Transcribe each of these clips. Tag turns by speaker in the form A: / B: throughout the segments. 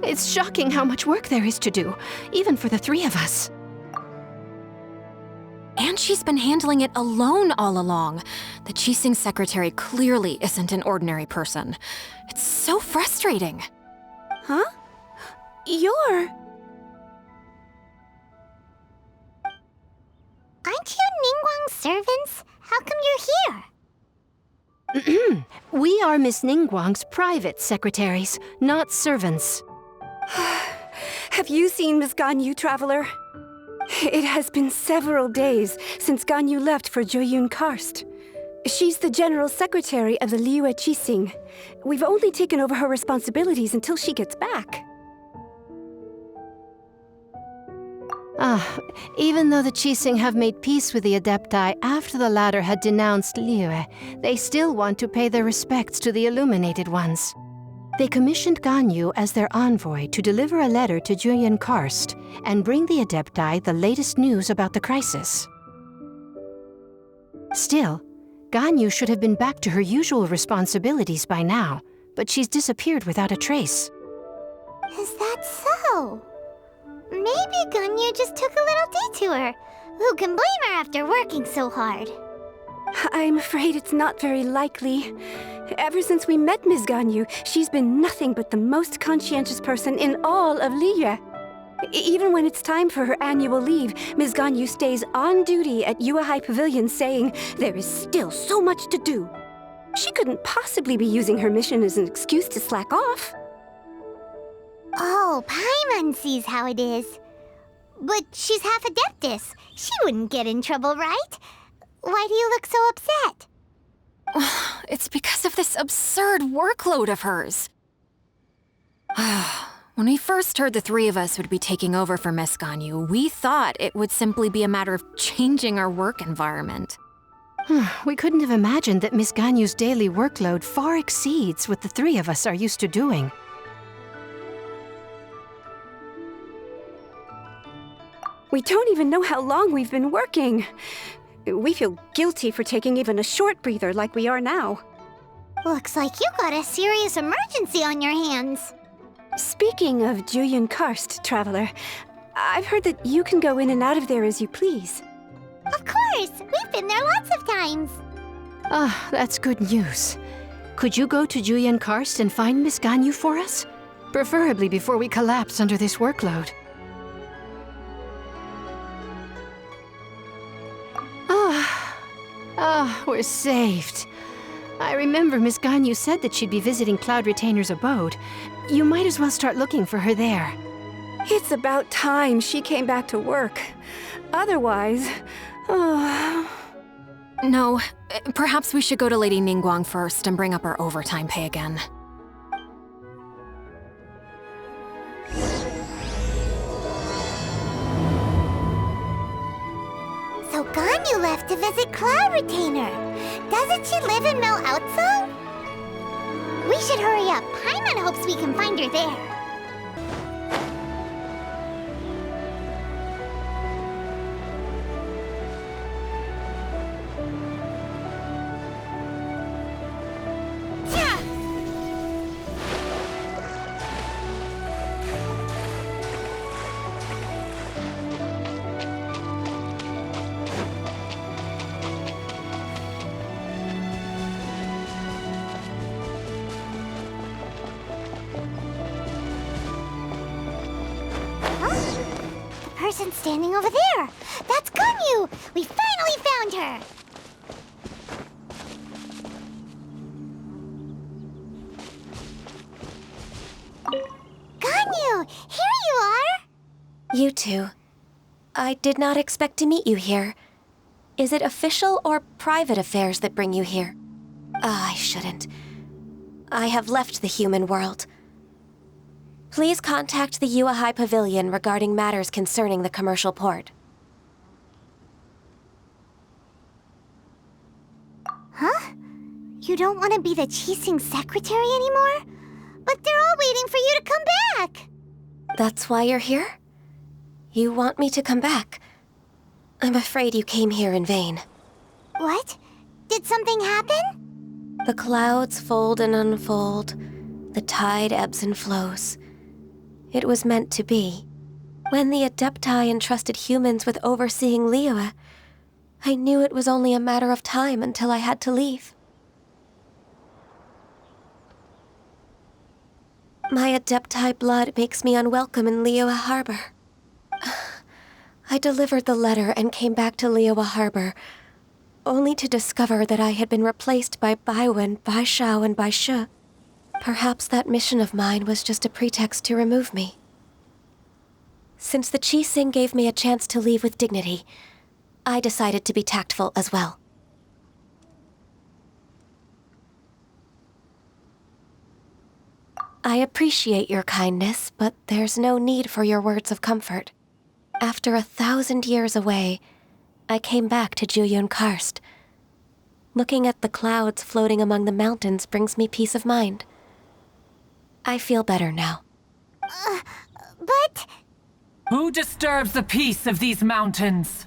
A: It's shocking how much work there is to do, even for the three of us.
B: And she's been handling it alone all along. The Qixing secretary clearly isn't an ordinary person. It's so frustrating.
C: Huh? You're...
D: Aren't you Ningguang's servants? How come you're here?
A: We are Miss Ningguang's private secretaries, not servants.
C: Have you seen Miss Ganyu, Traveler? It has been several days since Ganyu left for Joyun Karst. She's the general secretary of the Liyue Qixing. We've only taken over her responsibilities until she gets back.
A: Even though the Qixing have made peace with the Adepti after the latter had denounced Liyue, they still want to pay their respects to the Illuminated Ones. They commissioned Ganyu as their envoy to deliver a letter to Joyun Karst and bring the Adepti the latest news about the crisis. Still, Ganyu should have been back to her usual responsibilities by now, but she's disappeared without a trace.
D: Is that so? Maybe Ganyu just took a little detour. Who can blame her after working so hard?
C: I'm afraid it's not very likely. Ever since we met Ms. Ganyu, she's been nothing but the most conscientious person in all of Liyue. Even when it's time for her annual leave, Ms. Ganyu stays on duty at Yuehai Pavilion saying there is still so much to do. She couldn't possibly be using her mission as an excuse to slack off.
D: Oh, Paimon sees how it is. But she's half Adeptus. She wouldn't get in trouble, right? Why do you look so upset?
B: It's because of this absurd workload of hers. When we first heard the three of us would be taking over for Miss Ganyu, we thought it would simply be a matter of changing our work environment.
A: We couldn't have imagined that Miss Ganyu's daily workload far exceeds what the three of us are used to doing.
C: We don't even know how long we've been working. We feel guilty for taking even a short breather like we are now.
D: Looks like you got a serious emergency on your hands.
C: Speaking of Joyun Karst, Traveler, I've heard that you can go in and out of there as you please.
D: Of course! We've been there lots of times.
A: That's good news. Could you go to Joyun Karst and find Miss Ganyu for us? Preferably before we collapse under this workload. We're saved. I remember Miss Ganyu said that she'd be visiting Cloud Retainer's abode. You might as well start looking for her there.
C: It's about time she came back to work. Otherwise...
B: No, perhaps we should go to Lady Ningguang first and bring up our overtime pay again.
D: So Ganyu left to visit Cloud Retainer. Doesn't she live in Mel Outso? We should hurry up. Paimon hopes we can find her there. Person standing over there. That's Ganyu! We finally found her! Ganyu! Here you are!
E: You two. I did not expect to meet you here. Is it official or private affairs that bring you here? I shouldn't. I have left the human world. Please contact the Yuehai Pavilion regarding matters concerning the commercial port.
D: Huh? You don't want to be the Qixing secretary anymore? But they're all waiting for you to come back!
E: That's why you're here? You want me to come back? I'm afraid you came here in vain.
D: What? Did something happen?
E: The clouds fold and unfold. The tide ebbs and flows. It was meant to be. When the Adepti entrusted humans with overseeing Liyue, I knew it was only a matter of time until I had to leave. My Adepti blood makes me unwelcome in Liyue Harbor. I delivered the letter and came back to Liyue Harbor, only to discover that I had been replaced by Baiwen, Baishao, and Baishu. Perhaps that mission of mine was just a pretext to remove me. Since the Qixing gave me a chance to leave with dignity, I decided to be tactful as well. I appreciate your kindness, but there's no need for your words of comfort. After 1,000 years away, I came back to Juyun Karst. Looking at the clouds floating among the mountains brings me peace of mind. I feel better now.
D: But...
F: Who disturbs the peace of these mountains?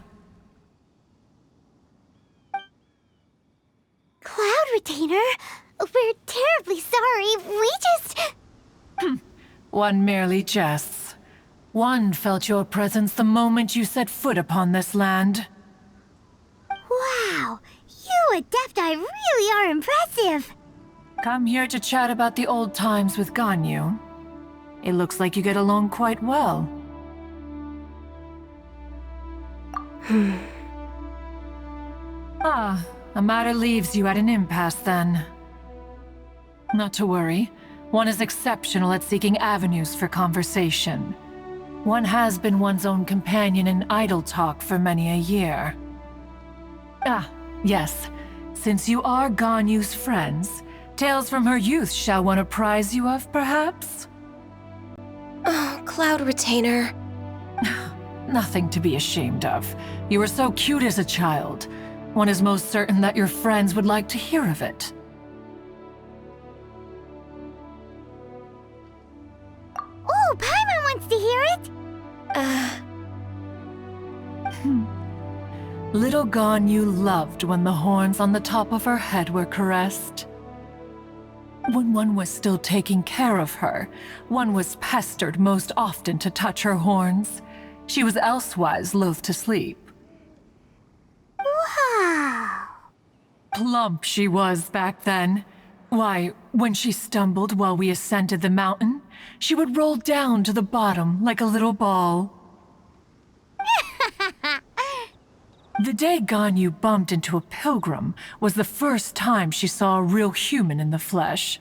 D: Cloud Retainer, we're terribly sorry. We just...
F: One merely jests. One felt your presence the moment you set foot upon this land.
D: Wow, you Adepti really are impressive.
F: Come here to chat about the old times with Ganyu. It looks like you get along quite well. A matter leaves you at an impasse then. Not to worry. One is exceptional at seeking avenues for conversation. One has been one's own companion in idle talk for many a year. Yes. Since you are Ganyu's friends, tales from her youth shall one apprise you of, perhaps?
E: Oh, Cloud Retainer.
F: Nothing to be ashamed of. You were so cute as a child. One is most certain that your friends would like to hear of it.
D: Oh, Paimon wants to hear it!
F: Little Ganyu loved when the horns on the top of her head were caressed. When one was still taking care of her, one was pestered most often to touch her horns. She was elsewise loath to sleep.
D: Wow!
F: Plump she was back then. Why, when she stumbled while we ascended the mountain, she would roll down to the bottom like a little ball. The day Ganyu bumped into a pilgrim was the first time she saw a real human in the flesh.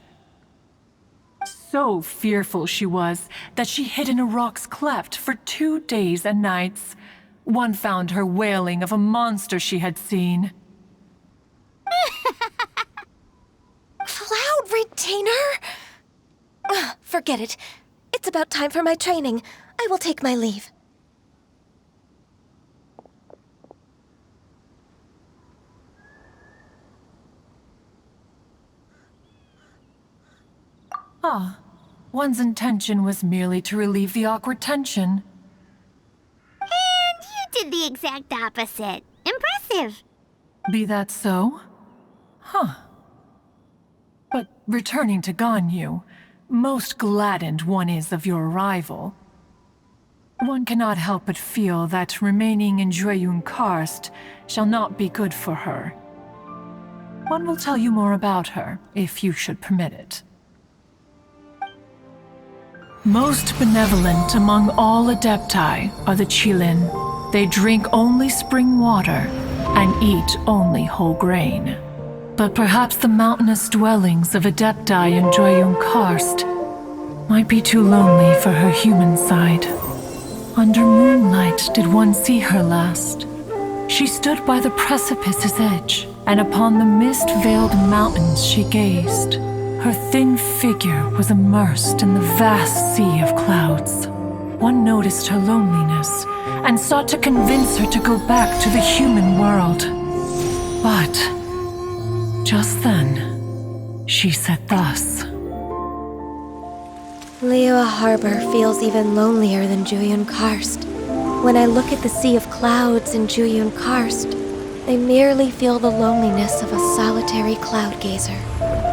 F: So fearful she was that she hid in a rock's cleft for 2 days and nights. One found her wailing of a monster she had seen.
E: Cloud Retainer? Forget it. It's about time for my training. I will take my leave.
F: One's intention was merely to relieve the awkward tension.
D: And you did the exact opposite. Impressive.
F: Be that so? But returning to Ganyu, most gladdened one is of your arrival. One cannot help but feel that remaining in Juyun Karst shall not be good for her. One will tell you more about her, if you should permit it. Most benevolent among all Adepti are the Qilin. They drink only spring water and eat only whole grain. But perhaps the mountainous dwellings of Adepti in Juyun Karst might be too lonely for her human side. Under moonlight did one see her last. She stood by the precipice's edge, and upon the mist-veiled mountains she gazed. Her thin figure was immersed in the vast sea of clouds. One noticed her loneliness and sought to convince her to go back to the human world. But just then, she said thus.
E: Liyue Harbor feels even lonelier than Juyun Karst. When I look at the sea of clouds in Juyun Karst, I merely feel the loneliness of a solitary cloud gazer.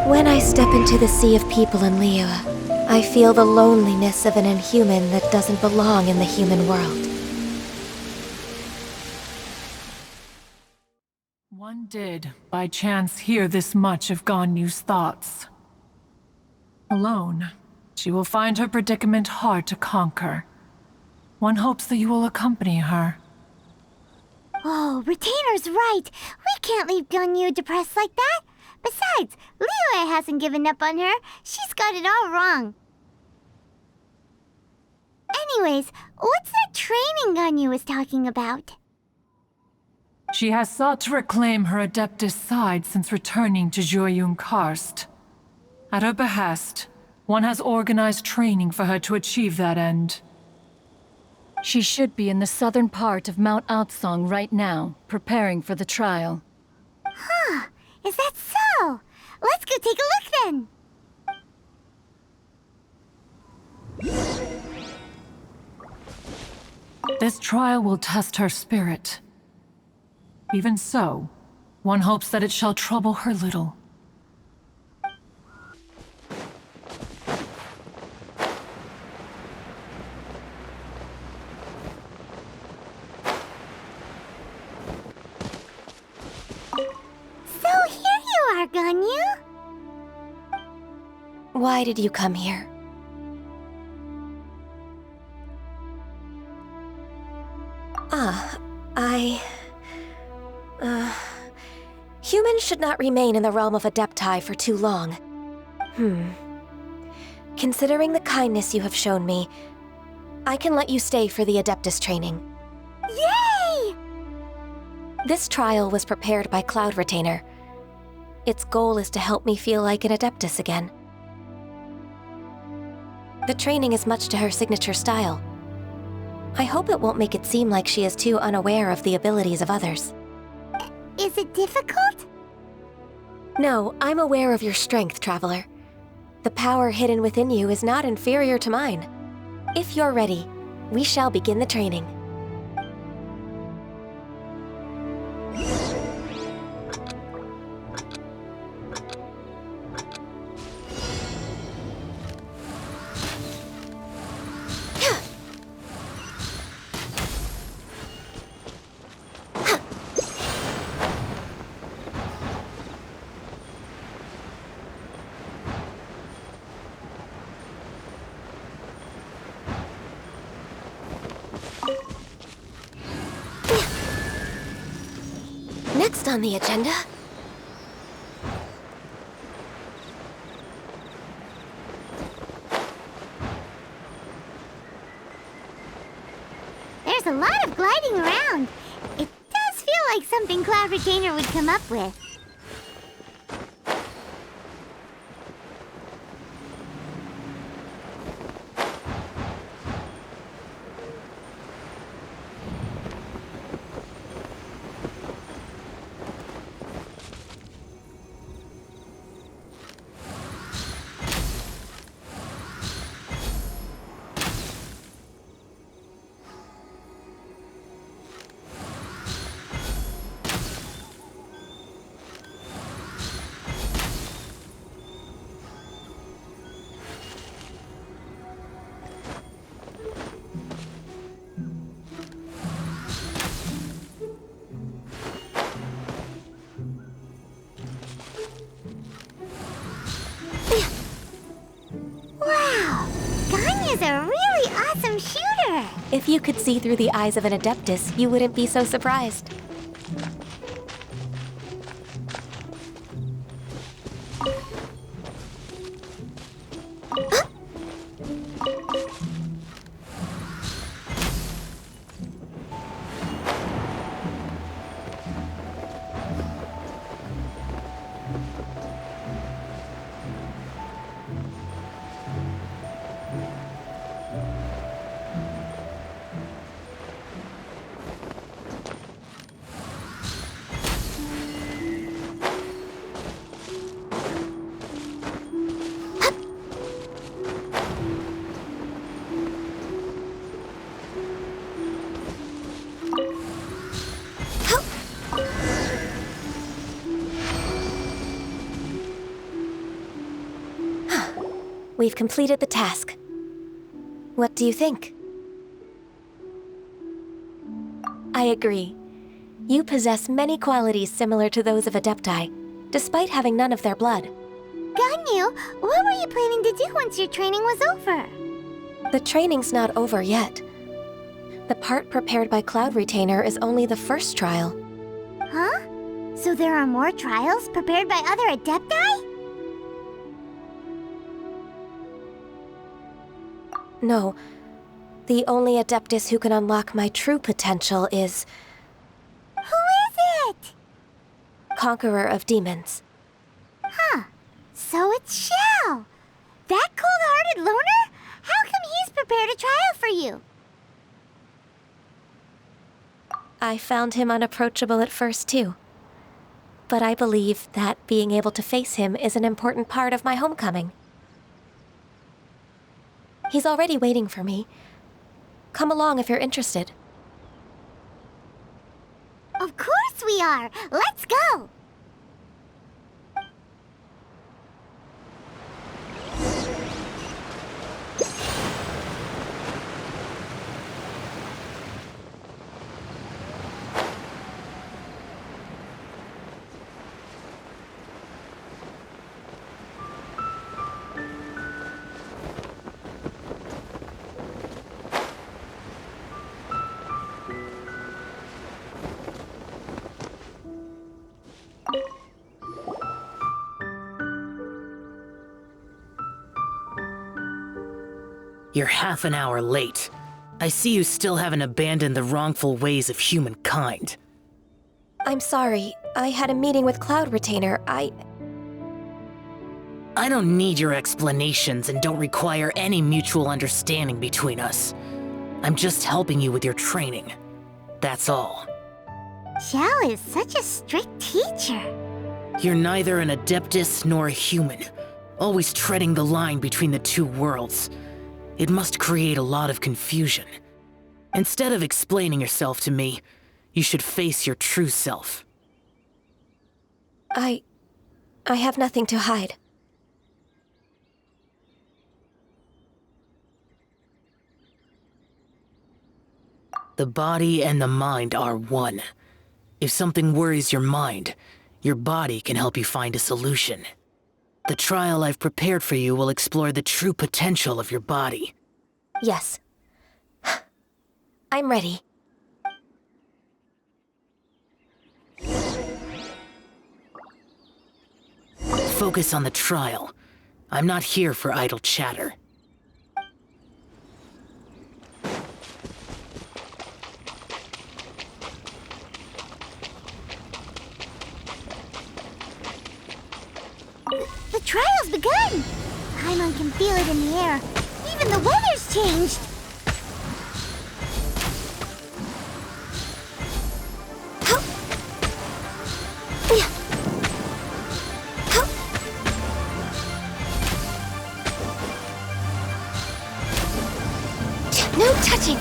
E: When I step into the sea of people in Liyue, I feel the loneliness of an inhuman that doesn't belong in the human world.
F: One did, by chance, hear this much of Ganyu's thoughts. Alone, she will find her predicament hard to conquer. One hopes that you will accompany her.
D: Oh, Retainer's right. We can't leave Ganyu depressed like that. Besides, Liyue hasn't given up on her. She's got it all wrong. Anyways, what's that training Ganyu was talking about?
F: She has sought to reclaim her Adeptus side since returning to Joyun Karst. At her behest, one has organized training for her to achieve that end.
G: She should be in the southern part of Mount Aotsong right now, preparing for the trial.
D: Huh, is that so? Let's go take a look then.
F: This trial will test her spirit. Even so, one hopes that it shall trouble her little.
D: So here you are, Ganyu.
E: Why did you come here? Humans should not remain in the realm of Adepti for too long. Considering the kindness you have shown me, I can let you stay for the Adeptus training.
D: Yay!
E: This trial was prepared by Cloud Retainer. Its goal is to help me feel like an Adeptus again. The training is much to her signature style. I hope it won't make it seem like she is too unaware of the abilities of others.
D: Is it difficult?
E: No, I'm aware of your strength, Traveler. The power hidden within you is not inferior to mine. If you're ready, we shall begin the training. Next on the agenda...
D: There's a lot of gliding around. It does feel like something Cloud Retainer would come up with. Wow! Ganyu's a really awesome shooter!
E: If you could see through the eyes of an Adeptus, you wouldn't be so surprised. We've completed the task. What do you think? I agree. You possess many qualities similar to those of Adepti, despite having none of their blood.
D: Ganyu, what were you planning to do once your training was over?
E: The training's not over yet. The part prepared by Cloud Retainer is only the first trial.
D: Huh? So there are more trials prepared by other Adepti?
E: No. The only Adeptus who can unlock my true potential is...
D: Who is it?
E: Conqueror of Demons.
D: Huh. So it's Xiao. That cold-hearted loner? How come he's prepared a trial for you?
E: I found him unapproachable at first, too. But I believe that being able to face him is an important part of my homecoming. He's already waiting for me. Come along if you're interested.
D: Of course we are! Let's go!
H: You're half an hour late. I see you still haven't abandoned the wrongful ways of humankind.
E: I'm sorry. I had a meeting with Cloud Retainer. I
H: don't need your explanations and don't require any mutual understanding between us. I'm just helping you with your training. That's all.
D: Xiao is such a strict teacher.
H: You're neither an Adeptus nor a human, always treading the line between the two worlds. It must create a lot of confusion. Instead of explaining yourself to me, you should face your true self.
E: I have nothing to hide.
H: The body and the mind are one. If something worries your mind, your body can help you find a solution. The trial I've prepared for you will explore the true potential of your body.
E: Yes. I'm ready.
H: Focus on the trial. I'm not here for idle chatter.
D: The trial's begun! Paimon can feel it in the air. Even the weather's changed!
E: No touching!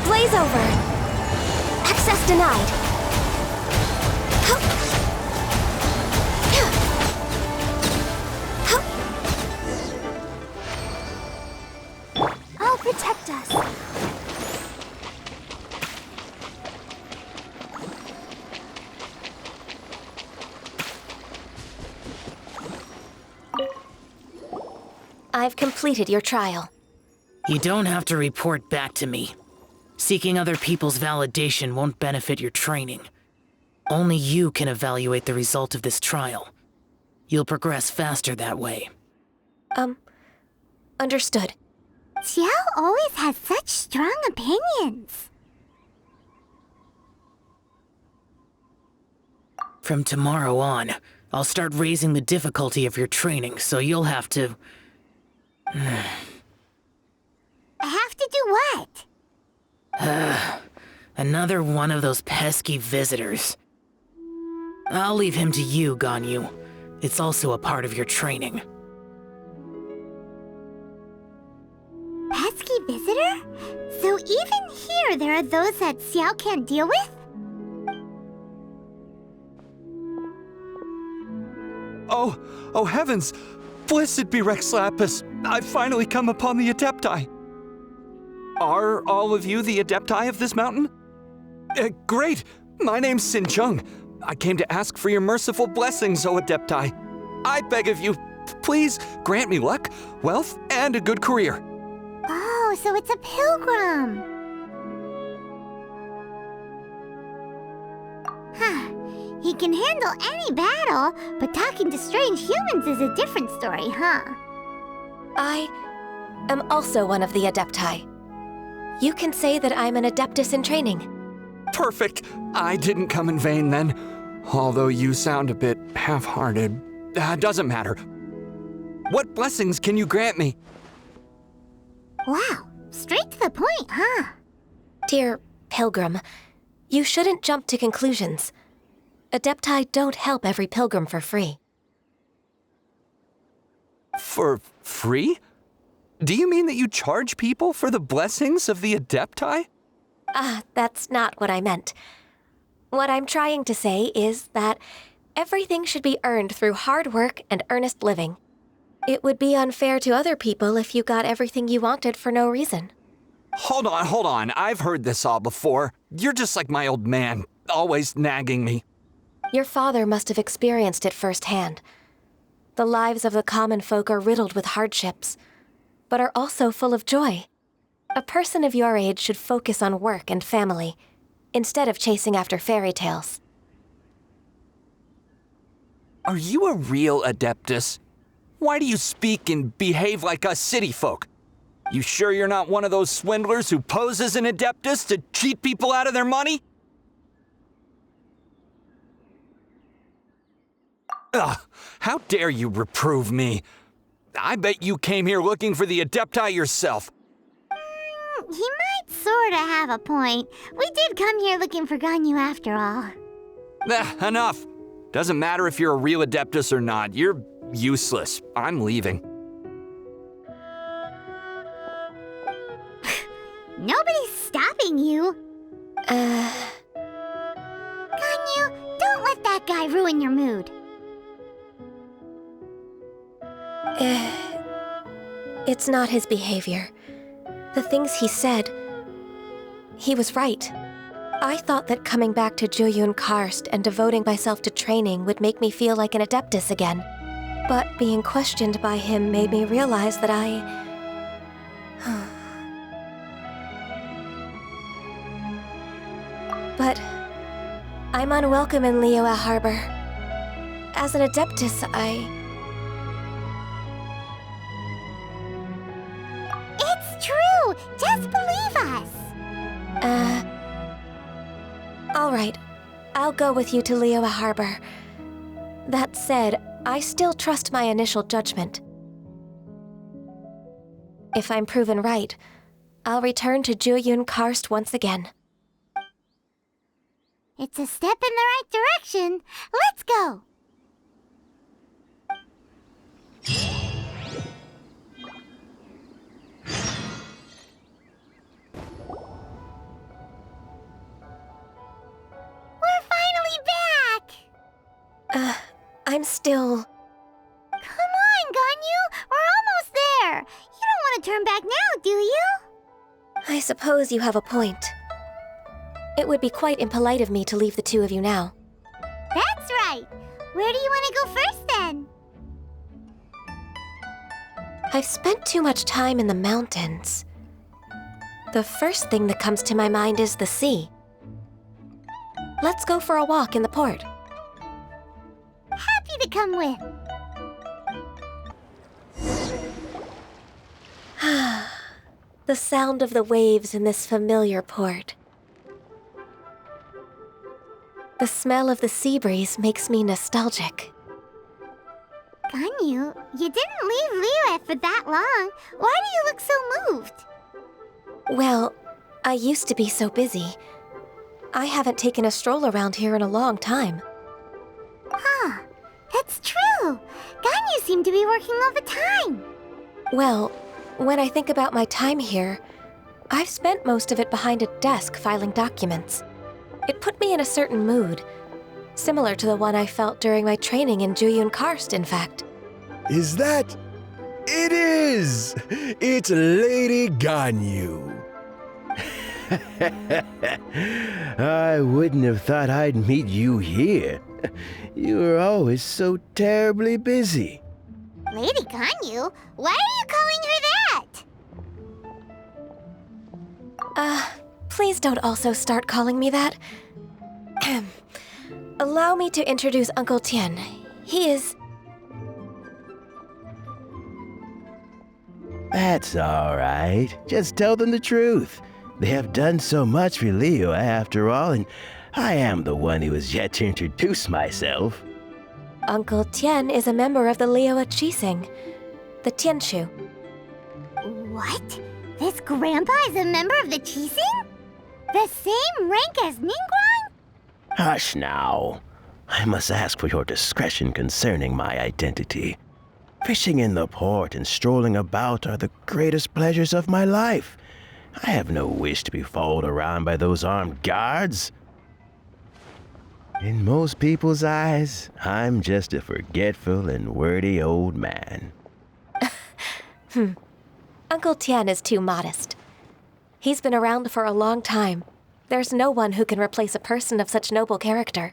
E: Blaze over! Access denied!
D: I'll protect us.
E: I've completed your trial.
H: You don't have to report back to me. Seeking other people's validation won't benefit your training. Only you can evaluate the result of this trial. You'll progress faster that way.
E: Understood.
D: Xiao always has such strong opinions.
H: From tomorrow on, I'll start raising the difficulty of your training, so you'll have to...
D: Have to do what?
H: Another one of those pesky visitors. I'll leave him to you, Ganyu. It's also a part of your training.
D: Pesky visitor? So even here there are those that Xiao can't deal with?
I: Oh heavens! Blessed be Rex Lapis! I've finally come upon the Adepti! Are all of you the Adepti of this mountain? Great! My name's Sin Chung. I came to ask for your merciful blessings, O Adepti. I beg of you, please grant me luck, wealth, and a good career.
D: Oh, so it's a pilgrim. Huh. He can handle any battle, but talking to strange humans is a different story, huh?
E: I am also one of the Adepti. You can say that I'm an Adeptus in training.
I: Perfect! I didn't come in vain then. Although you sound a bit half-hearted. Doesn't matter. What blessings can you grant me?
D: Wow, straight to the point, huh?
E: Dear Pilgrim, you shouldn't jump to conclusions. Adepti don't help every pilgrim for free.
I: For free? Do you mean that you charge people for the blessings of the Adepti?
E: That's not what I meant. What I'm trying to say is that everything should be earned through hard work and earnest living. It would be unfair to other people if you got everything you wanted for no reason.
I: Hold on. I've heard this all before. You're just like my old man, always nagging me.
E: Your father must have experienced it firsthand. The lives of the common folk are riddled with hardships, but are also full of joy. A person of your age should focus on work and family, instead of chasing after fairy tales.
I: Are you a real Adeptus? Why do you speak and behave like us city folk? You sure you're not one of those swindlers who pose as an Adeptus to cheat people out of their money? Ugh, how dare you reprove me? I bet you came here looking for the Adepti yourself.
D: He might sorta have a point. We did come here looking for Ganyu after all.
I: Enough. Doesn't matter if you're a real Adeptus or not. You're useless. I'm leaving.
D: Nobody's stopping you. Ganyu, don't let that guy ruin your mood.
E: It's not his behavior. The things he said, he was right. I thought that coming back to Jueyun Karst and devoting myself to training would make me feel like an Adeptus again. But being questioned by him made me realize that But I'm unwelcome in Liyue Harbor. As an Adeptus,
D: It's true! Just believe us!
E: All right. I'll go with you to Liyue Harbor. That said, I still trust my initial judgment. If I'm proven right, I'll return to Jueyun Karst once again.
D: It's a step in the right direction. Let's go! We're finally back!
E: I'm still...
D: Come on, Ganyu! We're almost there! You don't want to turn back now, do you?
E: I suppose you have a point. It would be quite impolite of me to leave the two of you now.
D: That's right! Where do you want to go first, then?
E: I've spent too much time in the mountains. The first thing that comes to my mind is the sea. Let's go for a walk in the port.
D: Happy to come with.
E: The sound of the waves in this familiar port. The smell of the sea breeze makes me nostalgic.
D: Ganyu, you didn't leave Liyue for that long. Why do you look so moved?
E: Well, I used to be so busy. I haven't taken a stroll around here in a long time.
D: Huh, it's true. Ganyu seemed to be working all the time.
E: Well, when I think about my time here, I've spent most of it behind a desk filing documents. It put me in a certain mood, similar to the one I felt during my training in Juyun Karst, in fact.
J: Is that? It is! It's Lady Ganyu. I wouldn't have thought I'd meet you here. You were always so terribly busy.
D: Lady Ganyu? Why are you calling her that?
E: Please don't also start calling me that. Allow me to introduce Uncle Tian. He is...
J: That's all right. Just tell them the truth. They have done so much for Liyue after all, and I am the one who has yet to introduce myself.
E: Uncle Tian is a member of the Liyue Qixing, the Tianshu.
D: What? This grandpa is a member of the Qixing? The same rank as Ningguang?
J: Hush now. I must ask for your discretion concerning my identity. Fishing in the port and strolling about are the greatest pleasures of my life. I have no wish to be followed around by those armed guards. In most people's eyes, I'm just a forgetful and wordy old man.
E: Uncle Tian is too modest. He's been around for a long time. There's no one who can replace a person of such noble character.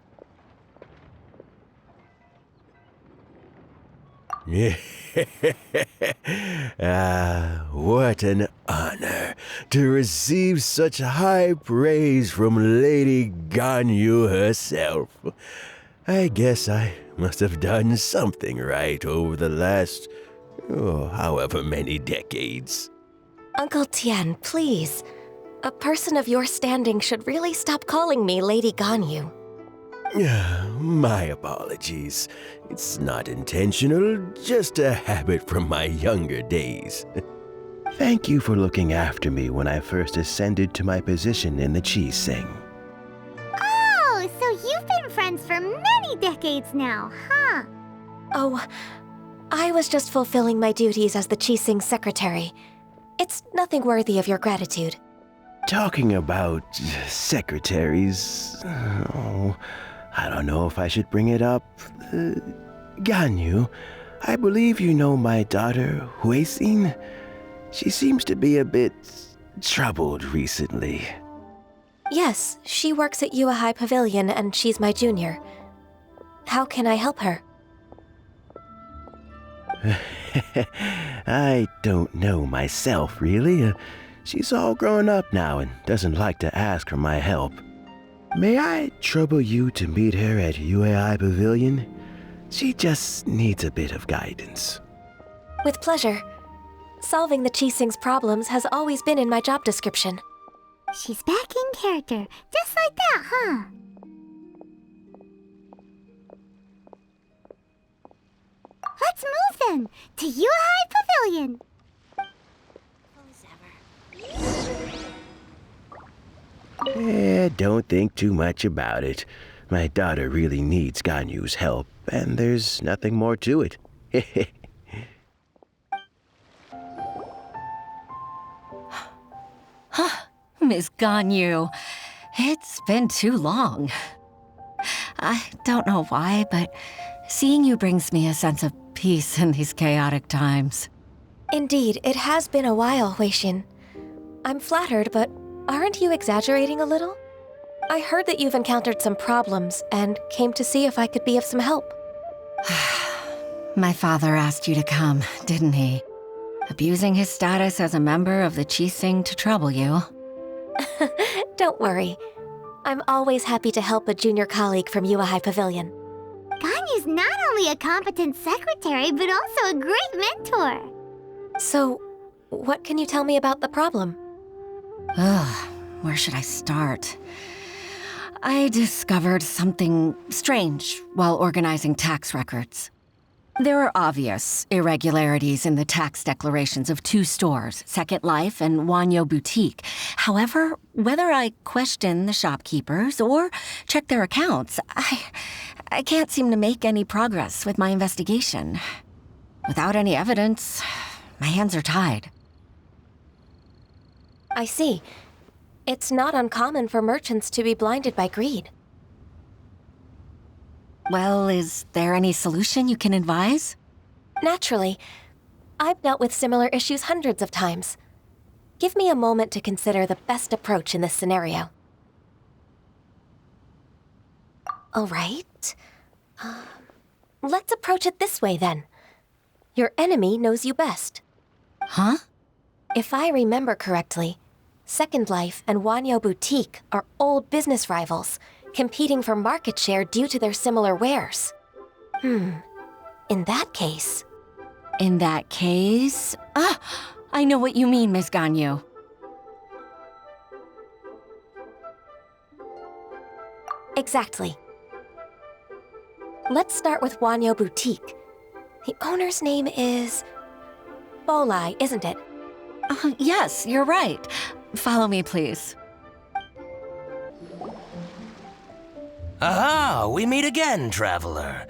J: What an honor to receive such high praise from Lady Ganyu herself. I guess I must have done something right over the last, however many decades.
E: Uncle Tian, please. A person of your standing should really stop calling me Lady Ganyu.
J: My apologies. It's not intentional, just a habit from my younger days. Thank you for looking after me when I first ascended to my position in the Qixing.
D: Oh, so you've been friends for many decades now, huh?
E: Oh, I was just fulfilling my duties as the Qixing secretary. It's nothing worthy of your gratitude.
J: Talking about secretaries, I don't know if I should bring it up. Ganyu, I believe you know my daughter, Huixin. She seems to be a bit troubled recently.
E: Yes, she works at Yue High Pavilion and she's my junior. How can I help her?
J: I don't know myself, really. She's all grown up now and doesn't like to ask for my help. May I trouble you to meet her at Yue High Pavilion? She just needs a bit of guidance.
E: With pleasure. Solving the Qixing's problems has always been in my job description.
D: She's back in character, just like that, huh? Let's move then, to Yue High Pavilion.
J: Don't think too much about it. My daughter really needs Ganyu's help, and there's nothing more to it.
G: Miss Ganyu, it's been too long. I don't know why, but seeing you brings me a sense of peace in these chaotic times.
E: Indeed, it has been a while, Huixin. I'm flattered, but aren't you exaggerating a little? I heard that you've encountered some problems and came to see if I could be of some help.
G: My father asked you to come, didn't he? Abusing his status as a member of the Qixing to trouble you.
E: Don't worry. I'm always happy to help a junior colleague from Yue High Pavilion.
D: Ganyu's not only a competent secretary, but also a great mentor.
E: So, what can you tell me about the problem?
G: Ugh, where should I start? I discovered something strange while organizing tax records. There are obvious irregularities in the tax declarations of 2 stores, Second Life and Wanyo Boutique. However, whether I question the shopkeepers or check their accounts, I can't seem to make any progress with my investigation. Without any evidence, my hands are tied.
E: I see. It's not uncommon for merchants to be blinded by greed.
G: Well, is there any solution you can advise?
E: Naturally. I've dealt with similar issues hundreds of times. Give me a moment to consider the best approach in this scenario. All right. Let's approach it this way, then. Your enemy knows you best.
G: Huh?
E: If I remember correctly, Second Life and Wanyo Boutique are old business rivals, competing for market share due to their similar wares. In that case...
G: In that case... I know what you mean, Miss Ganyu.
E: Exactly. Let's start with Wanyo Boutique. The owner's name is... Bolai, isn't it?
G: Yes, you're right. Follow me, please.
K: Aha! We meet again, traveler.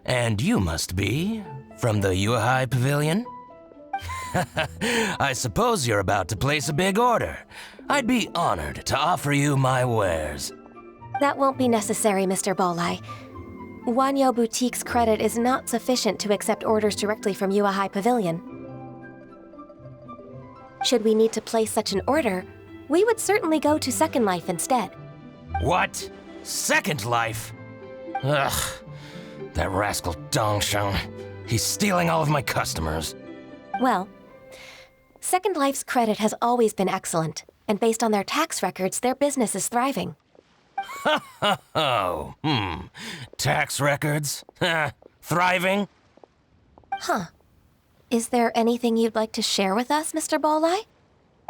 K: And you must be from the Yuhai Pavilion? I suppose you're about to place a big order. I'd be honored to offer you my wares.
E: That won't be necessary, Mr. Bolai. Wanyo Boutique's credit is not sufficient to accept orders directly from Yuhai Pavilion. Should we need to place such an order, we would certainly go to Second Life instead.
K: What? Second Life? Ugh, that rascal Dongsheng. He's stealing all of my customers.
E: Well, Second Life's credit has always been excellent, and based on their tax records, their business is thriving.
K: Tax records? Thriving?
E: Huh. Is there anything you'd like to share with us, Mr. Bolai?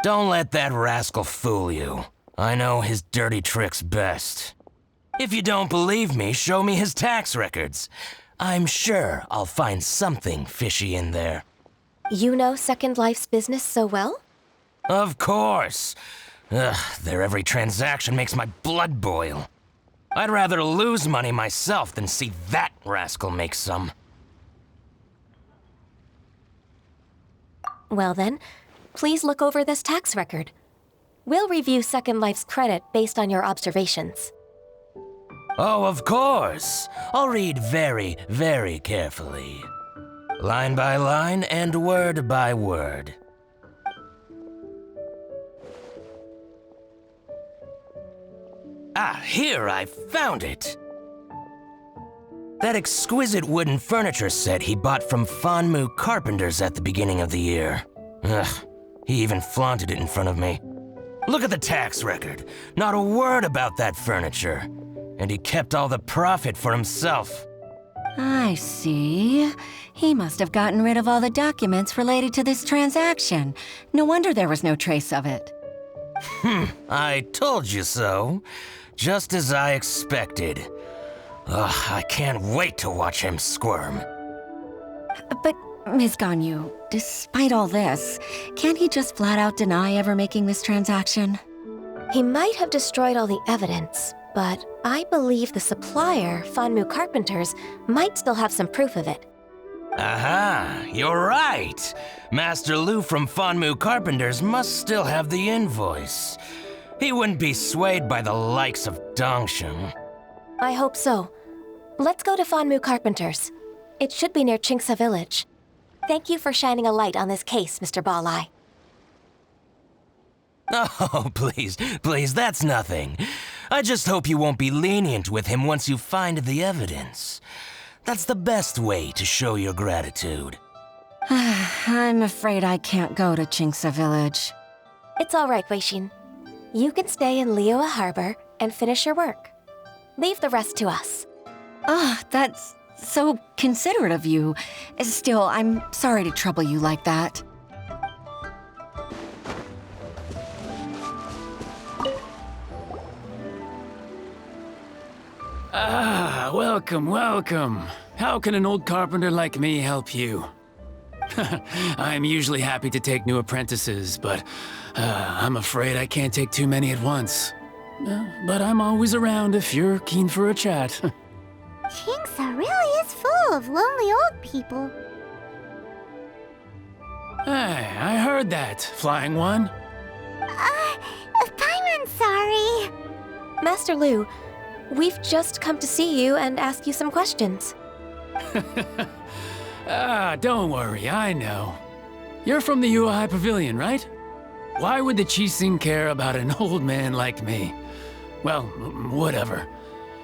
K: Don't let that rascal fool you. I know his dirty tricks best. If you don't believe me, show me his tax records. I'm sure I'll find something fishy in there.
E: You know Second Life's business so well?
K: Of course. Ugh, their every transaction makes my blood boil. I'd rather lose money myself than see that rascal make some.
E: Well then, please look over this tax record. We'll review Second Life's credit based on your observations.
K: Oh, of course. I'll read very, very carefully. Line by line and word by word. Ah, here, I found it. That exquisite wooden furniture set he bought from Fanmu Carpenters at the beginning of the year. Ugh, he even flaunted it in front of me. Look at the tax record. Not a word about that furniture. And he kept all the profit for himself.
G: I see. He must have gotten rid of all the documents related to this transaction. No wonder there was no trace of it.
K: I told you so. Just as I expected. Ugh, I can't wait to watch him squirm.
G: But, Ms. Ganyu, despite all this, can't he just flat out deny ever making this transaction?
E: He might have destroyed all the evidence, but I believe the supplier, Fanmu Carpenters, might still have some proof of it.
K: Aha, you're right. Master Lu from Fanmu Carpenters must still have the invoice. He wouldn't be swayed by the likes of Dongsheng.
E: I hope so. Let's go to Fanmu Carpenters. It should be near Chingsa Village. Thank you for shining a light on this case, Mr. Bolai.
K: Oh, please, that's nothing. I just hope you won't be lenient with him once you find the evidence. That's the best way to show your gratitude.
G: I'm afraid I can't go to Chingsa Village.
E: It's all right, Weixin. You can stay in Liyue Harbor and finish your work. Leave the rest to us.
G: That's so considerate of you. Still, I'm sorry to trouble you like that.
L: Ah, welcome, welcome. How can an old carpenter like me help you? I'm usually happy to take new apprentices, but I'm afraid I can't take too many at once. But I'm always around if you're keen for a chat.
D: Kingsa really is full of lonely old people.
L: Hey, I heard that, Flying One.
D: Paimon's sorry.
E: Master Lu, we've just come to see you and ask you some questions.
L: Don't worry, I know. You're from the Yuehai Pavilion, right? Why would the Qixing care about an old man like me? Well, whatever.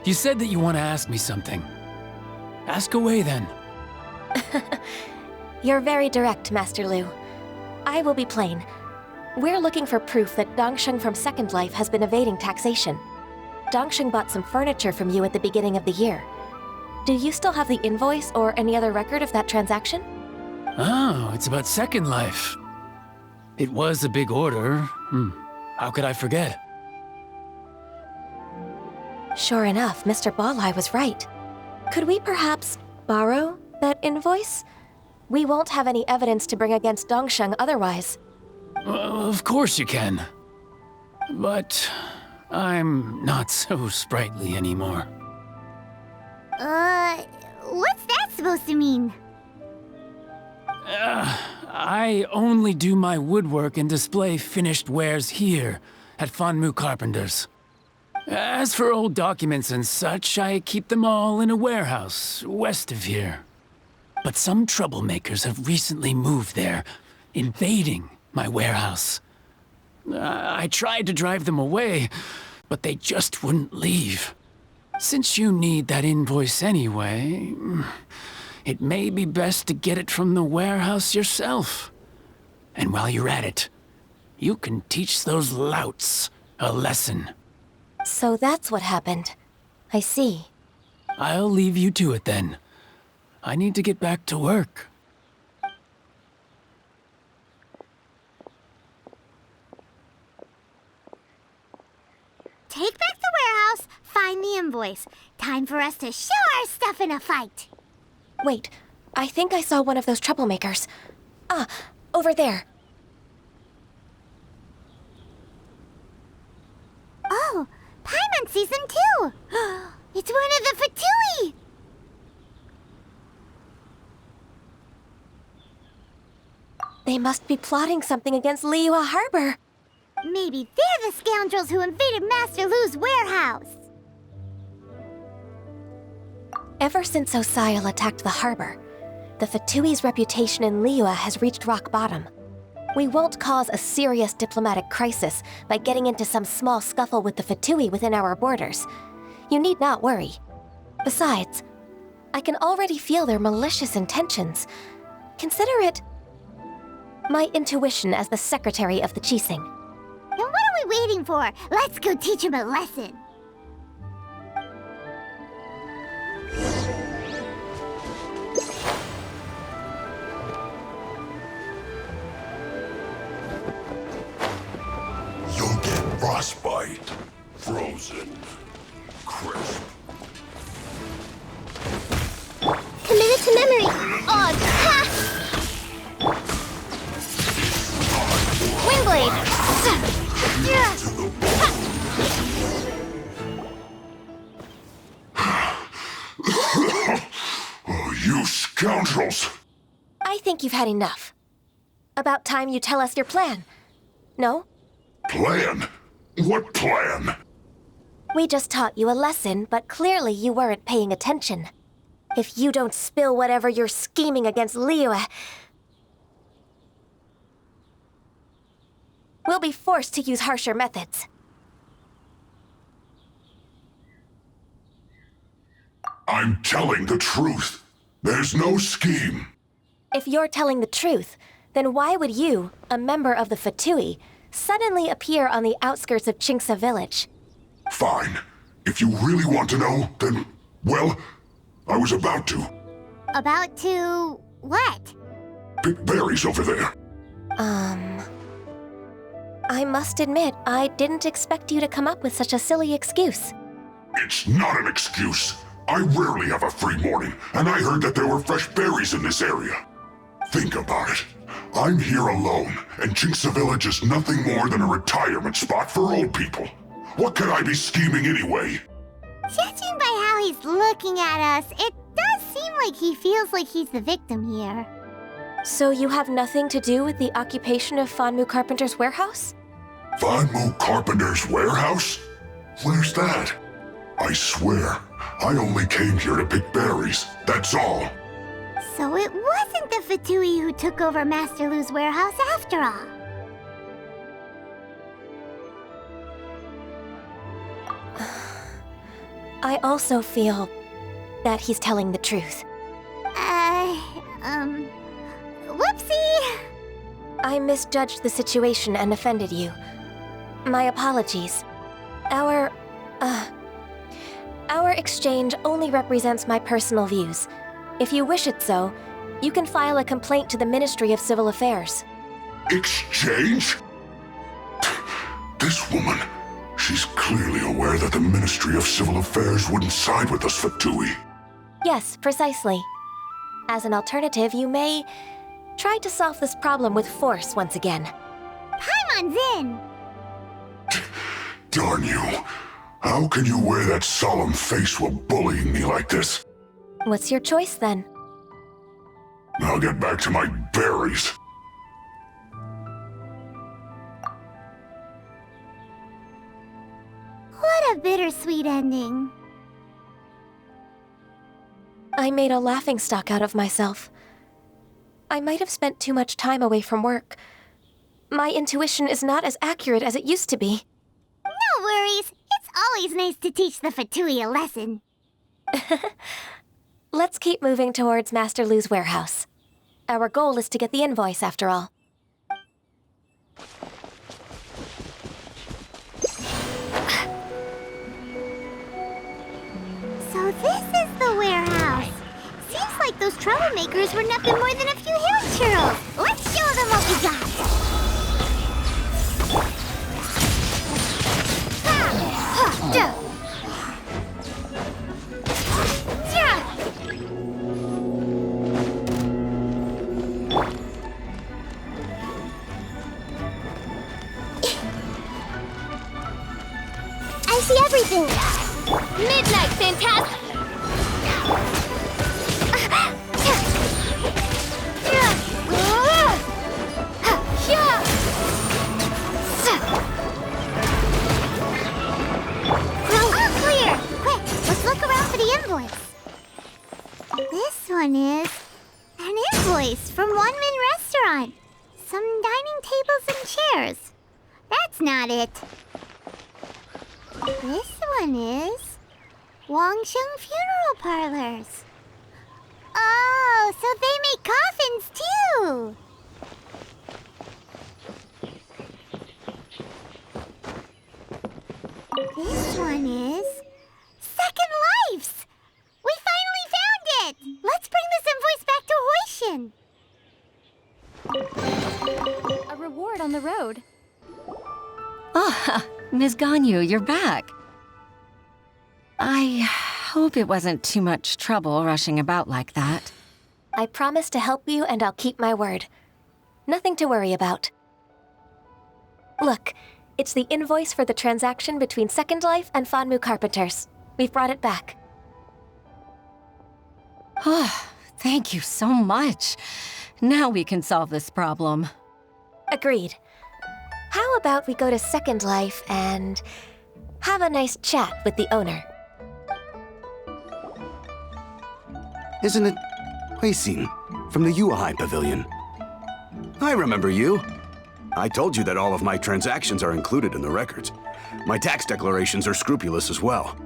L: You said that you want to ask me something. Ask away, then.
E: You're very direct, Master Lu. I will be plain. We're looking for proof that Dongsheng from Second Life has been evading taxation. Dongsheng bought some furniture from you at the beginning of the year. Do you still have the invoice or any other record of that transaction?
L: Oh, it's about Second Life. It was a big order. How could I forget?
E: Sure enough, Mr. Balai was right. Could we perhaps borrow that invoice? We won't have any evidence to bring against Dongsheng otherwise.
L: Of course you can. But I'm not so sprightly anymore.
D: What's that supposed to mean?
L: I only do my woodwork and display finished wares here at Fanmu Carpenters. As for old documents and such, I keep them all in a warehouse west of here. But some troublemakers have recently moved there, invading my warehouse. I tried to drive them away, but they just wouldn't leave. Since you need that invoice anyway, it may be best to get it from the warehouse yourself. And while you're at it, you can teach those louts a lesson.
E: So that's what happened. I see.
L: I'll leave you to it then. I need to get back to work.
D: Take back the warehouse, find the invoice. Time for us to show our stuff in a fight.
E: Wait, I think I saw one of those troublemakers. Ah, over there.
D: Oh, Paimon sees them too. It's one of the Fatui.
E: They must be plotting something against Liyue Harbor.
D: Maybe they're the scoundrels who invaded Master Lu's warehouse.
E: Ever since Osial attacked the harbor, the Fatui's reputation in Liyue has reached rock bottom. We won't cause a serious diplomatic crisis by getting into some small scuffle with the Fatui within our borders. You need not worry. Besides, I can already feel their malicious intentions. Consider it my intuition as the secretary of the Qixing.
D: Then what are we waiting for? Let's go teach him a lesson.
M: You'll get frostbite. Frozen. Crisp.
D: Commit it to memory. On. Ha! Windblade.
M: Oh, you scoundrels!
E: I think you've had enough. About time you tell us your plan. No?
M: Plan? What plan?
E: We just taught you a lesson, but clearly you weren't paying attention. If you don't spill whatever you're scheming against Liyue, we'll be forced to use harsher methods.
M: I'm telling the truth. There's no scheme.
E: If you're telling the truth, then why would you, a member of the Fatui, suddenly appear on the outskirts of Qingsa village?
M: Fine. If you really want to know, then, well, I was about to.
D: About to what?
M: Pick berries over there.
E: I must admit, I didn't expect you to come up with such a silly excuse.
M: It's not an excuse. I rarely have a free morning, and I heard that there were fresh berries in this area. Think about it. I'm here alone, and Jinxa Village is nothing more than a retirement spot for old people. What could I be scheming anyway?
D: Judging by how he's looking at us, it does seem like he feels like he's the victim here.
E: So you have nothing to do with the occupation of Fanmu Carpenter's warehouse?
M: Fanmu Carpenter's warehouse? Where's that? I swear, I only came here to pick berries, that's all.
D: So it wasn't the Fatui who took over Master Lu's warehouse after all.
E: I also feel that he's telling the truth.
D: Whoopsie!
E: I misjudged the situation and offended you. My apologies. Our exchange only represents my personal views. If you wish it so, you can file a complaint to the Ministry of Civil Affairs.
M: Exchange? This woman, she's clearly aware that the Ministry of Civil Affairs wouldn't side with us, Fatui.
E: Yes, precisely. As an alternative, you may try to solve this problem with force once again.
D: Paimon's in!
M: Darn you. How can you wear that solemn face while bullying me like this?
E: What's your choice, then?
M: I'll get back to my berries.
D: What a bittersweet ending.
E: I made a laughingstock out of myself. I might have spent too much time away from work. My intuition is not as accurate as it used to be.
D: No worries. It's always nice to teach the Fatui a lesson.
E: Let's keep moving towards Master Lu's warehouse. Our goal is to get the invoice, after all.
D: So this is the warehouse. Seems like those troublemakers were nothing more than a few hill churros. Let's show them what we got. I see everything.
B: Midnight, fantastic!
D: All clear! Quick, let's look around for the invoice. This one is an invoice from One Min Restaurant. Some dining tables and chairs. That's not it. This one is Wangsheng Funeral Parlors. Oh, so they make coffins too! This one is Second Lives! We finally found it! Let's bring this invoice back to Huishin.
B: A reward on the road.
G: Ah, Ms. Ganyu, you're back. I hope it wasn't too much trouble rushing about like that.
E: I promise to help you, and I'll keep my word. Nothing to worry about. Look, it's the invoice for the transaction between Second Life and Fanmu Carpenters. We've brought it back.
G: Oh, thank you so much. Now we can solve this problem.
E: Agreed. How about we go to Second Life and have a nice chat with the owner?
N: Isn't it Huixin from the Yuehai Pavilion? I remember you. I told you that all of my transactions are included in the records. My tax declarations are scrupulous as well.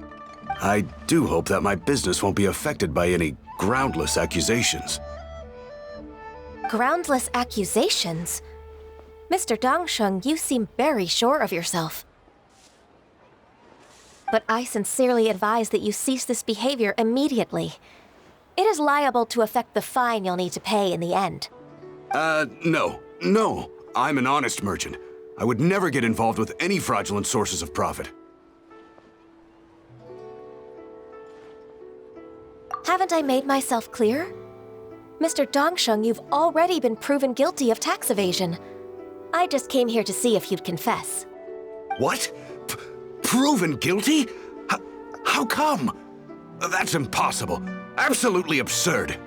N: I do hope that my business won't be affected by any groundless accusations.
E: Groundless accusations? Mr. Dongsheng, you seem very sure of yourself. But I sincerely advise that you cease this behavior immediately. It is liable to affect the fine you'll need to pay in the end.
N: No. I'm an honest merchant. I would never get involved with any fraudulent sources of profit.
E: Haven't I made myself clear? Mr. Dongsheng, you've already been proven guilty of tax evasion. I just came here to see if you'd confess.
N: What? Proven guilty? How come? That's impossible. Absolutely absurd.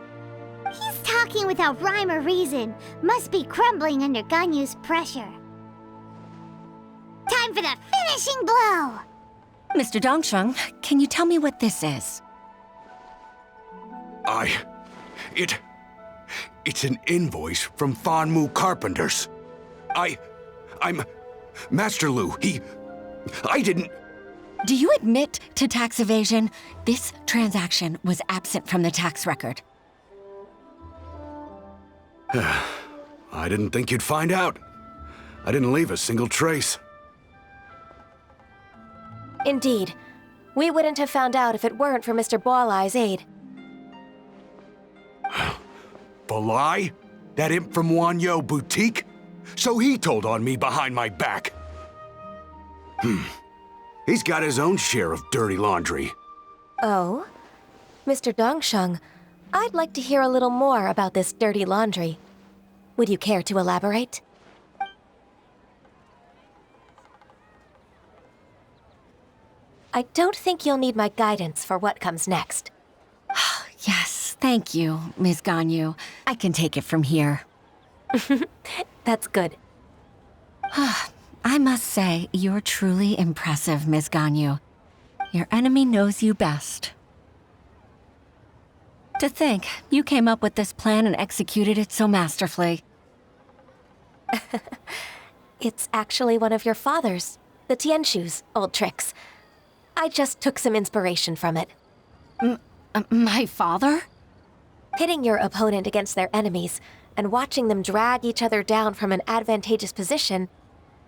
D: He's talking without rhyme or reason. Must be crumbling under Ganyu's pressure. Time for the finishing blow!
G: Mr. Dongsheng, can you tell me what this is?
N: It's an invoice from Fanmu Carpenters. I'm Master Lu. I didn't...
G: Do you admit to tax evasion? This transaction was absent from the tax record.
N: I didn't think you'd find out. I didn't leave a single trace.
E: Indeed. We wouldn't have found out if it weren't for Mr. Boalai's aid.
N: Balai? That imp from Wanyo Boutique? So he told on me behind my back. He's got his own share of dirty laundry.
E: Oh? Mr. Dongsheng, I'd like to hear a little more about this dirty laundry. Would you care to elaborate? I don't think you'll need my guidance for what comes next.
G: Yes, thank you, Ms. Ganyu. I can take it from here.
E: That's good.
G: I must say, you're truly impressive, Ms. Ganyu. Your enemy knows you best. To think, you came up with this plan and executed it so masterfully.
E: It's actually one of your father's, the Tianshu's, old tricks. I just took some inspiration from it.
G: My father?
E: Pitting your opponent against their enemies and watching them drag each other down from an advantageous position,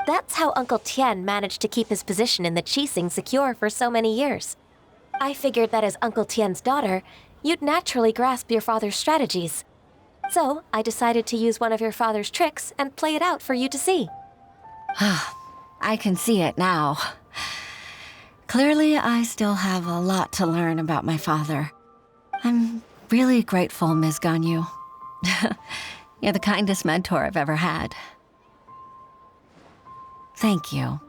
E: that's how Uncle Tian managed to keep his position in the Qixing secure for so many years. I figured that as Uncle Tian's daughter, you'd naturally grasp your father's strategies. So I decided to use one of your father's tricks and play it out for you to see.
G: I can see it now. Clearly, I still have a lot to learn about my father. I'm really grateful, Ms. Ganyu. You're the kindest mentor I've ever had. Thank you.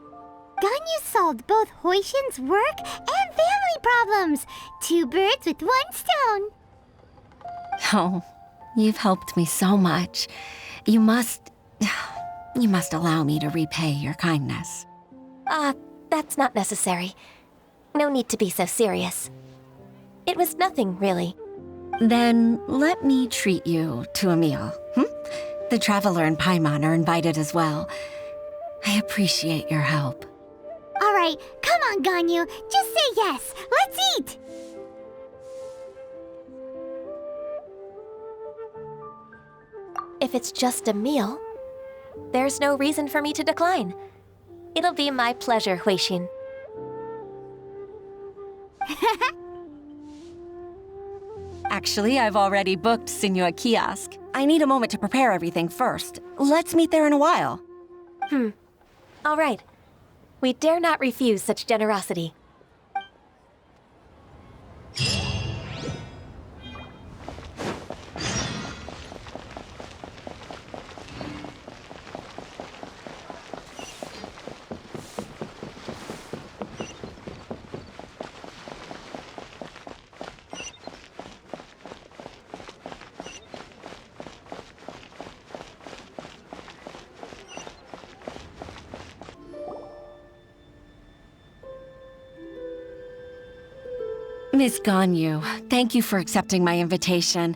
D: Ganyu solved both Huixin's work and family problems. 2 birds with 1 stone.
G: Oh, you've helped me so much. You must allow me to repay your kindness.
E: That's not necessary. No need to be so serious. It was nothing, really.
G: Then let me treat you to a meal. The Traveler and Paimon are invited as well. I appreciate your help.
D: All right, come on, Ganyu. Just say yes. Let's eat.
E: If it's just a meal, there's no reason for me to decline. It'll be my pleasure, Huixin.
G: Actually, I've already booked Senor Kiosk. I need a moment to prepare everything first. Let's meet there in a while.
E: All right. We dare not refuse such generosity.
G: Miss Ganyu, thank you for accepting my invitation.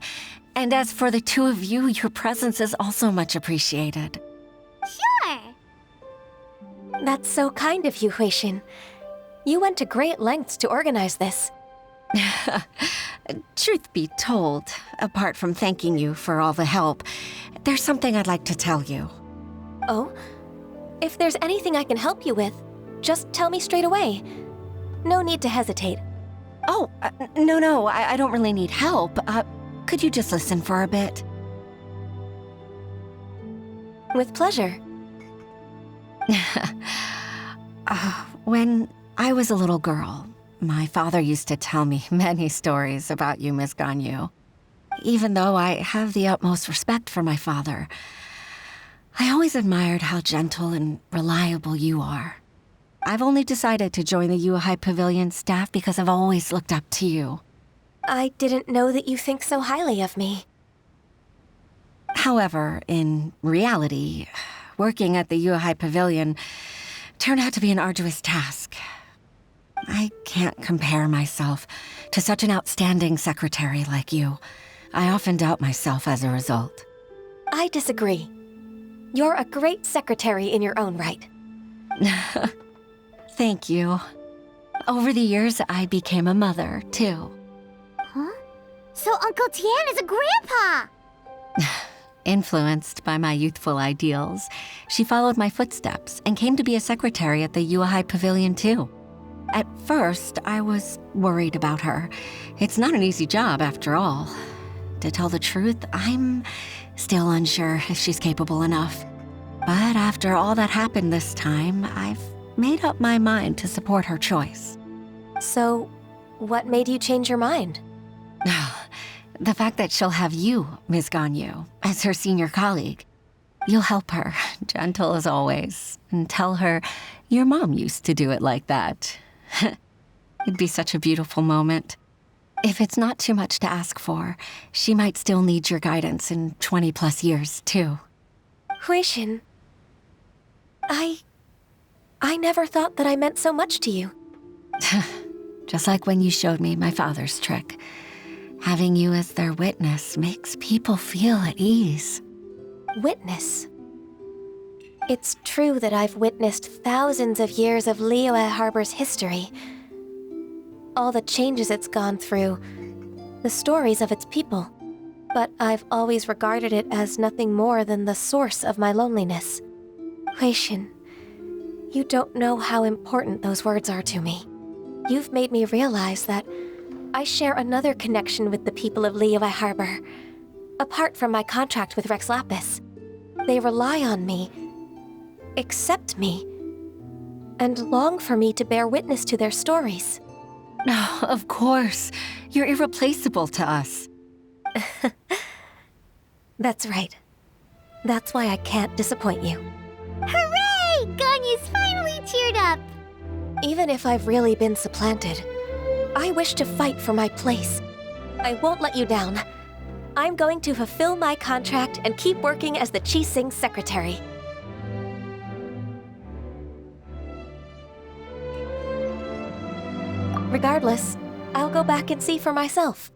G: And as for the 2 of you, your presence is also much appreciated.
D: Sure.
E: That's so kind of you, Huixin. You went to great lengths to organize this.
G: Truth be told, apart from thanking you for all the help, there's something I'd like to tell you.
E: Oh? If there's anything I can help you with, just tell me straight away. No need to hesitate.
G: Oh, no, I don't really need help. Could you just listen for a bit?
E: With pleasure.
G: When I was a little girl, My father used to tell me many stories about you, Miss Ganyu. Even though I have the utmost respect for my father, I always admired how gentle and reliable you are. I've only decided to join the Yuhai Pavilion staff because I've always looked up to you.
E: I didn't know that you think so highly of me.
G: However, in reality, working at the Yuhai Pavilion turned out to be an arduous task. I can't compare myself to such an outstanding secretary like you. I often doubt myself as a result.
E: I disagree. You're a great secretary in your own right.
G: Thank you. Over the years, I became a mother, too.
D: Huh? So Uncle Tian is a grandpa!
G: Influenced by my youthful ideals, she followed my footsteps and came to be a secretary at the Yuhai Pavilion, too. At first, I was worried about her. It's not an easy job, after all. To tell the truth, I'm still unsure if she's capable enough. But after all that happened this time, I've made up my mind to support her choice.
E: So, what made you change your mind?
G: The fact that she'll have you, Ms. Ganyu, as her senior colleague. You'll help her, gentle as always, and tell her your mom used to do it like that. It'd be such a beautiful moment. If it's not too much to ask for, she might still need your guidance in 20+ years, too.
E: Huixin, I never thought that I meant so much to you.
G: Just like when you showed me my father's trick. Having you as their witness makes people feel at ease.
E: Witness? It's true that I've witnessed thousands of years of Liyue Harbor's history. All the changes it's gone through, the stories of its people. But I've always regarded it as nothing more than the source of my loneliness. Huixin, you don't know how important those words are to me. You've made me realize that I share another connection with the people of Liyue Harbor. Apart from my contract with Rex Lapis, they rely on me, accept me, and long for me to bear witness to their stories.
G: No, of course. You're irreplaceable to us.
E: That's right. That's why I can't disappoint you.
D: Hooray! Ganyu's finally cheered up!
E: Even if I've really been supplanted, I wish to fight for my place. I won't let you down. I'm going to fulfill my contract and keep working as the Qixing secretary. Regardless, I'll go back and see for myself.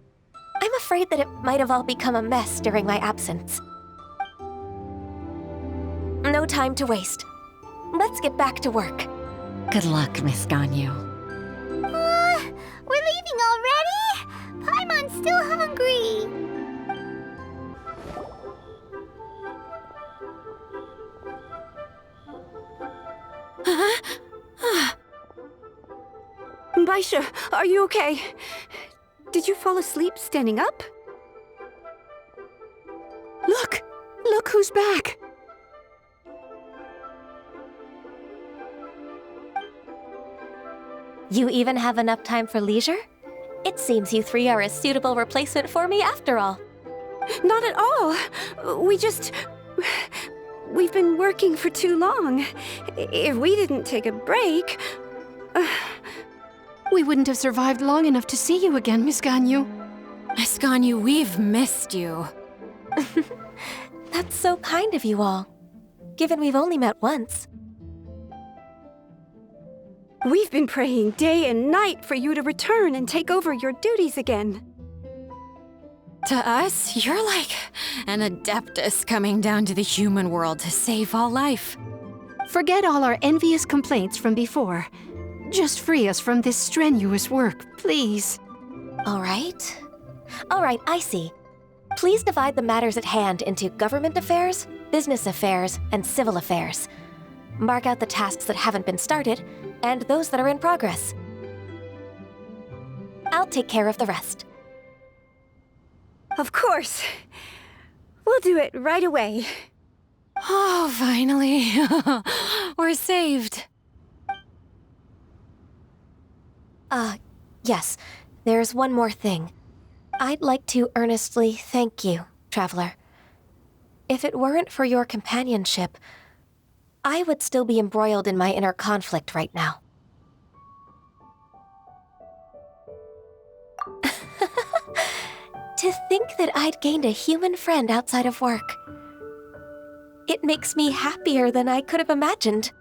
E: I'm afraid that it might have all become a mess during my absence. No time to waste. Let's get back to work.
G: Good luck, Miss Ganyu.
D: We're leaving already? Paimon's still hungry.
C: Baisha, are you okay? Did you fall asleep standing up? Look! Look who's back!
E: You even have enough time for leisure? It seems you three are a suitable replacement for me after all.
C: Not at all. We've been working for too long. If we didn't take a break...
A: We wouldn't have survived long enough to see you again, Miss Ganyu.
B: Miss Ganyu, we've missed you.
E: That's so kind of you all, given we've only met once.
C: We've been praying day and night for you to return and take over your duties again.
B: To us, you're like an adeptus coming down to the human world to save all life.
A: Forget all our envious complaints from before. Just free us from this strenuous work, please.
E: All right, I see. Please divide the matters at hand into government affairs, business affairs, and civil affairs. Mark out the tasks that haven't been started, and those that are in progress. I'll take care of the rest.
C: Of course. We'll do it right away.
B: Oh, finally. We're saved.
E: yes, there's one more thing. I'd like to earnestly thank you, Traveler. If it weren't for your companionship, I would still be embroiled in my inner conflict right now. To think that I'd gained a human friend outside of work. It makes me happier than I could have imagined.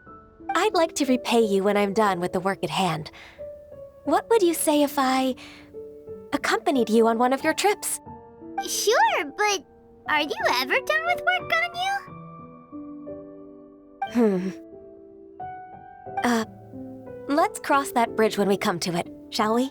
E: I'd like to repay you when I'm done with the work at hand. What would you say if I accompanied you on one of your trips?
D: Sure, but are you ever done with work, Ganyu?
E: Let's cross that bridge when we come to it, shall we?